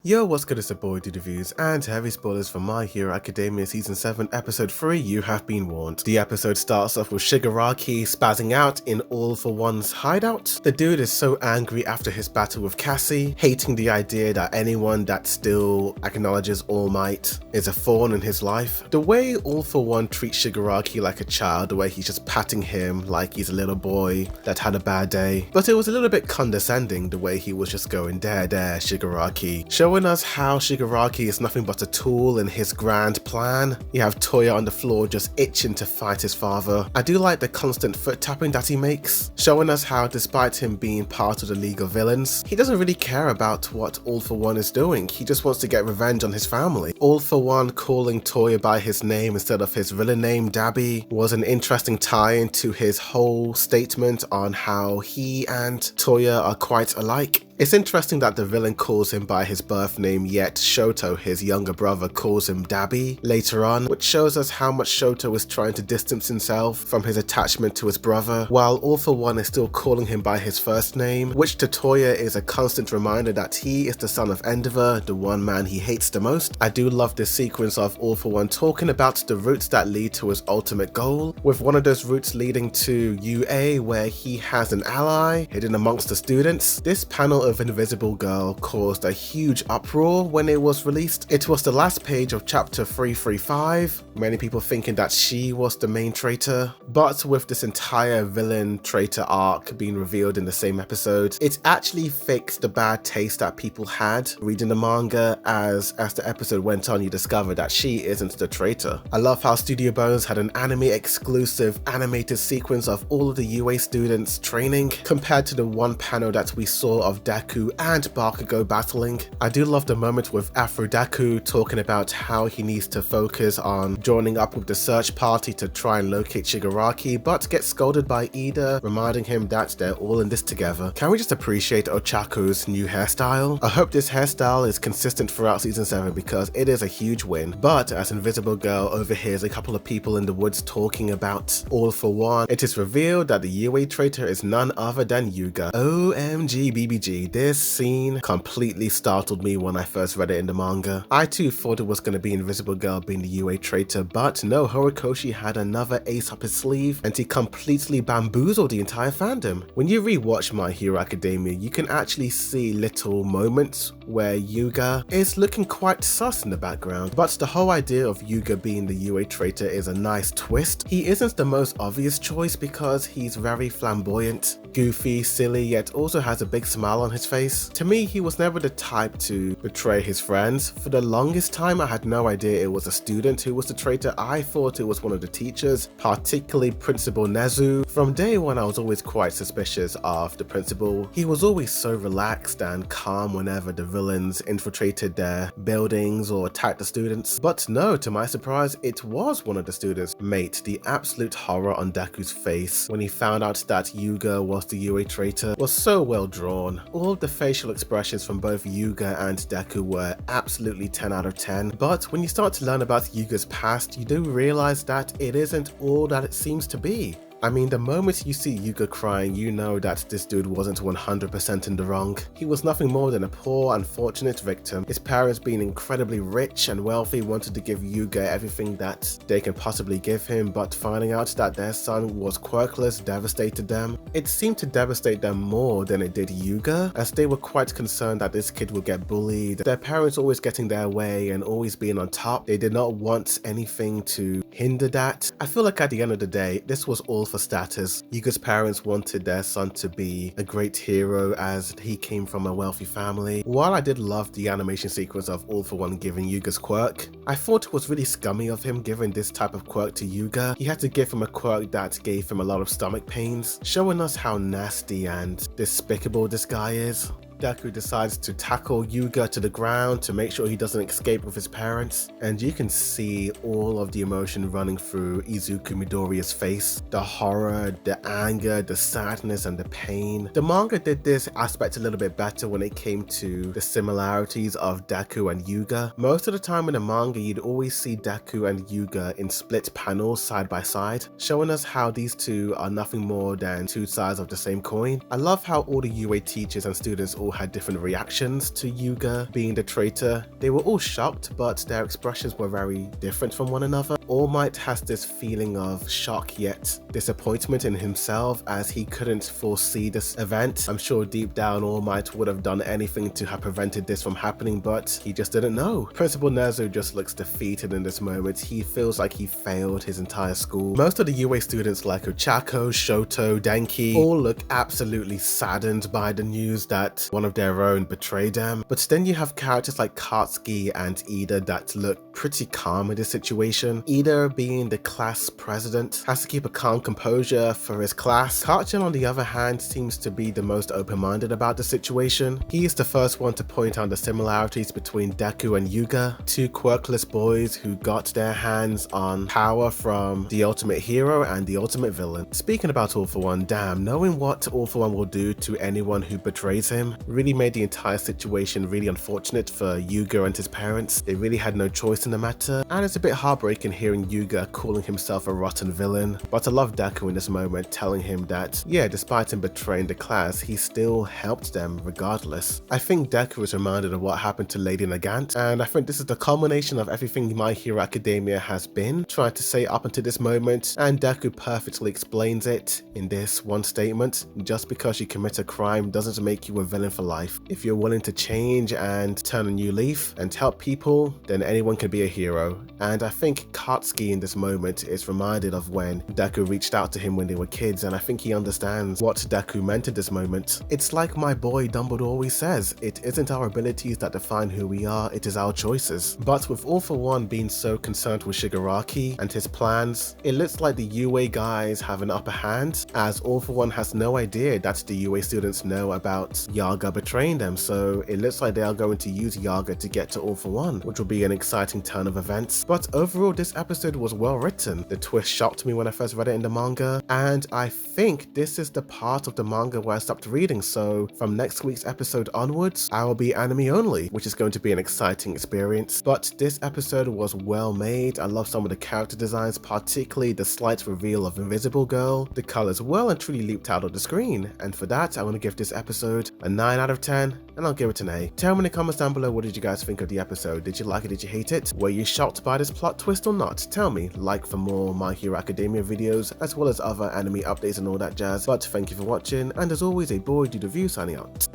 Yo, what's good, it's your boy Reviews, and heavy spoilers for My Hero Academia Season 7 Episode 3, You Have Been Warned. The episode starts off with Shigaraki spazzing out in All For One's hideout. The dude is so angry after his battle with Cassie, hating the idea that anyone that still acknowledges All Might is a thorn in his life. The way All For One treats Shigaraki like a child, the way he's just patting him like he's a little boy that had a bad day. But it was a little bit condescending the way he was just going, there, Shigaraki, showing us how Shigaraki is nothing but a tool in his grand plan. You have Toya on the floor just itching to fight his father. I do like the constant foot tapping that he makes, showing us how despite him being part of the League of Villains, he doesn't really care about what All For One is doing. He just wants to get revenge on his family. All For One calling Toya by his name instead of his villain name, Dabi, was an interesting tie-in to his whole statement on how he and Toya are quite alike. It's interesting that the villain calls him by his birth name, yet Shoto, his younger brother, calls him Dabi later on, which shows us how much Shoto is trying to distance himself from his attachment to his brother, while All For One is still calling him by his first name, which to Toya is a constant reminder that he is the son of Endeavor, the one man he hates the most. I do love this sequence of All For One talking about the routes that lead to his ultimate goal, with one of those routes leading to UA, where he has an ally hidden amongst the students. This panel of Invisible Girl caused a huge uproar when it was released. It was the last page of chapter 335, many people thinking that she was the main traitor, but with this entire villain traitor arc being revealed in the same episode, it actually fixed the bad taste that people had reading the manga. As the episode went on, you discover that she isn't the traitor. I love how Studio Bones had an anime exclusive animated sequence of all of the UA students training, compared to the one panel that we saw of Deku and Bakugo battling. I do love the moment with Deku talking about how he needs to focus on joining up with the search party to try and locate Shigaraki, but gets scolded by Ida, reminding him that they're all in this together. Can we just appreciate Ochako's new hairstyle? I hope this hairstyle is consistent throughout season 7 because it is a huge win. But as Invisible Girl overhears a couple of people in the woods talking about All For One, it is revealed that the UA traitor is none other than Yuga. OMG BBG. This scene completely startled me when I first read it in the manga. I too thought it was going to be Invisible Girl being the UA traitor, but no, Horikoshi had another ace up his sleeve and he completely bamboozled the entire fandom. When you rewatch My Hero Academia, you can actually see little moments where Yuga is looking quite sus in the background, but the whole idea of Yuga being the UA traitor is a nice twist. He isn't the most obvious choice because he's very flamboyant, goofy, silly, yet also has a big smile on his face. To me, he was never the type to betray his friends. For the longest time, I had no idea it was a student who was the traitor. I thought it was one of the teachers, particularly Principal Nezu. From day one, I was always quite suspicious of the principal. He was always so relaxed and calm whenever the villains infiltrated their buildings or attacked the students. But no, to my surprise, it was one of the students. Mate, the absolute horror on Deku's face when he found out that Yuga was the UA traitor was so well drawn. All of the facial expressions from both Yuga and Deku were absolutely 10 out of 10, but when you start to learn about Yuga's past, you do realize that it isn't all that it seems to be. I mean, the moment you see Yuga crying, you know that this dude wasn't 100% in the wrong. He was nothing more than a poor, unfortunate victim. His parents, being incredibly rich and wealthy, wanted to give Yuga everything that they can possibly give him, but finding out that their son was quirkless devastated them. It seemed to devastate them more than it did Yuga, as they were quite concerned that this kid would get bullied. Their parents always getting their way and always being on top. They did not want anything to hinder that. I feel like at the end of the day, this was all for status. Yuga's parents wanted their son to be a great hero as he came from a wealthy family. While I did love the animation sequence of All For One giving Yuga's quirk, I thought it was really scummy of him giving this type of quirk to Yuga. He had to give him a quirk that gave him a lot of stomach pains, showing us how nasty and despicable this guy is. Deku decides to tackle Yuga to the ground to make sure he doesn't escape with his parents, and you can see all of the emotion running through Izuku Midoriya's face. The horror, the anger, the sadness, and the pain. The manga did this aspect a little bit better when it came to the similarities of Deku and Yuga. Most of the time in the manga, you'd always see Deku and Yuga in split panels side by side, showing us how these two are nothing more than two sides of the same coin. I love how all the UA teachers and students all all had different reactions to Yuga being the traitor. They were all shocked, but their expressions were very different from one another. All Might has this feeling of shock yet disappointment in himself as he couldn't foresee this event. I'm sure deep down All Might would have done anything to have prevented this from happening, but he just didn't know. Principal Nezu just looks defeated in this moment. He feels like he failed his entire school. Most of the UA students like Ochako, Shoto, Denki all look absolutely saddened by the news that one of their own betrayed them. But then you have characters like Katsuki and Ida that look pretty calm in this situation. Ida, being the class president, has to keep a calm composure for his class. Kachan, on the other hand, seems to be the most open-minded about the situation. He is the first one to point out the similarities between Deku and Yuga, two quirkless boys who got their hands on power from the ultimate hero and the ultimate villain. Speaking about All For One, damn, knowing what All For One will do to anyone who betrays him really made the entire situation really unfortunate for Yuga and his parents. They really had no choice in the matter, and it's a bit heartbreaking hearing Yuga calling himself a rotten villain. But I love Deku in this moment, telling him that, yeah, despite him betraying the class, he still helped them regardless. I think Deku is reminded of what happened to Lady Nagant, and I think this is the culmination of everything My Hero Academia has been trying to say up until this moment, and Deku perfectly explains it in this one statement: just because you commit a crime doesn't make you a villain for life. If you're willing to change and turn a new leaf and help people, then anyone can be a hero. And I think Katsuki in this moment is reminded of when Deku reached out to him when they were kids, and I think he understands what Deku meant at this moment. It's like my boy Dumbledore always says, it isn't our abilities that define who we are, it is our choices. But with All For One being so concerned with Shigaraki and his plans, it looks like the UA guys have an upper hand, as All For One has no idea that the UA students know about Yaga betraying them, so it looks like they are going to use Yaga to get to All For One, which will be an exciting turn of events. But overall, this episode was well written. The twist shocked me when I first read it in the manga, and I think this is the part of the manga where I stopped reading, so from next week's episode onwards, I will be anime only, which is going to be an exciting experience. But this episode was well made. I love some of the character designs, particularly the slight reveal of Invisible Girl. The colors well and truly leaped out of the screen, and for that, I want to give this episode a 9 out of 10, and I'll give it an A. Tell me in the comments down below, what did you guys think of the episode? Did you like it? Did you hate it? Were you shocked by this plot twist or not? Tell me. Like for more My Hero Academia videos, as well as other anime updates and all that jazz. But thank you for watching, and as always, a boy Dude Review signing out.